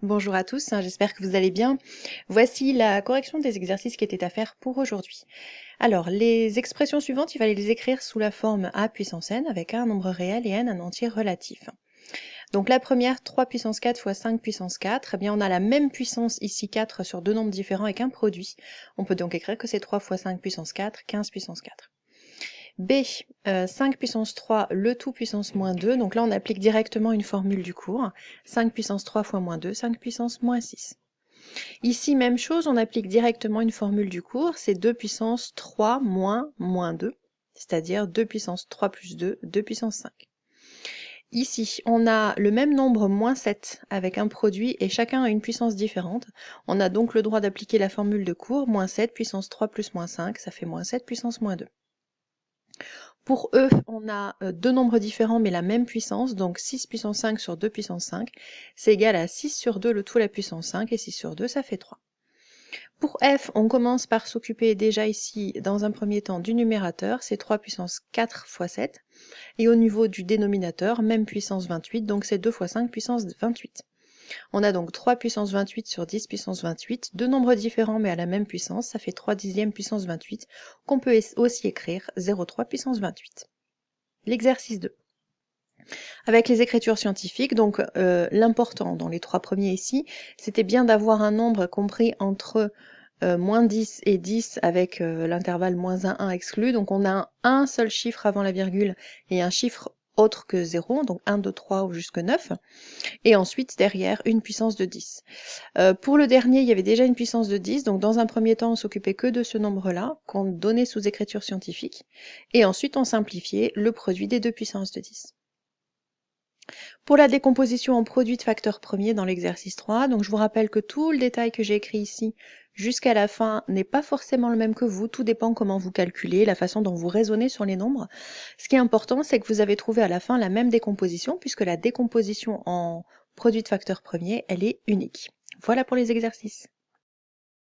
Bonjour à tous, j'espère que vous allez bien. Voici la correction des exercices qui étaient à faire pour aujourd'hui. Alors, les expressions suivantes, il fallait les écrire sous la forme a puissance n, avec a un nombre réel et n un entier relatif. Donc la première, 3 puissance 4 fois 5 puissance 4, eh bien on a la même puissance ici 4 sur deux nombres différents avec un produit. On peut donc écrire que c'est 3 fois 5 puissance 4, 15 puissance 4. B, 5 puissance 3, le tout puissance moins 2. Donc là, on applique directement une formule du cours. 5 puissance 3 fois moins 2, 5 puissance moins 6. Ici, même chose, on applique directement une formule du cours. C'est 2 puissance 3 moins 2, c'est-à-dire 2 puissance 3 plus 2, 2 puissance 5. Ici, on a le même nombre moins 7 avec un produit et chacun a une puissance différente. On a donc le droit d'appliquer la formule de cours. Moins 7 puissance 3 plus moins 5, ça fait moins 7 puissance moins 2. Pour E, on a deux nombres différents mais la même puissance, donc 6 puissance 5 sur 2 puissance 5, c'est égal à 6 sur 2 le tout à la puissance 5, et 6 sur 2, ça fait 3. Pour F, on commence par s'occuper déjà ici, dans un premier temps, du numérateur, c'est 3 puissance 4 fois 7, et au niveau du dénominateur, même puissance 28, donc c'est 2 fois 5 puissance 28. On a donc 3 puissance 28 sur 10 puissance 28, deux nombres différents mais à la même puissance, ça fait 3 dixièmes puissance 28, qu'on peut aussi écrire 0,3 puissance 28. L'exercice 2. Avec les écritures scientifiques, donc l'important dans les trois premiers ici, c'était bien d'avoir un nombre compris entre moins 10 et 10 avec l'intervalle moins 1, 1 exclu. Donc on a un seul chiffre avant la virgule et un chiffre autre que 0, donc 1, 2, 3 ou jusque 9. Et ensuite, derrière, une puissance de 10. Pour le dernier, il y avait déjà une puissance de 10, donc dans un premier temps, on s'occupait que de ce nombre-là, qu'on donnait sous écriture scientifique. Et ensuite, on simplifiait le produit des deux puissances de 10. Pour la décomposition en produits de facteurs premiers dans l'exercice 3, donc je vous rappelle que tout le détail que j'ai écrit ici jusqu'à la fin n'est pas forcément le même que vous, tout dépend comment vous calculez, la façon dont vous raisonnez sur les nombres. Ce qui est important, c'est que vous avez trouvé à la fin la même décomposition, puisque la décomposition en produits de facteurs premiers, elle est unique. Voilà pour les exercices.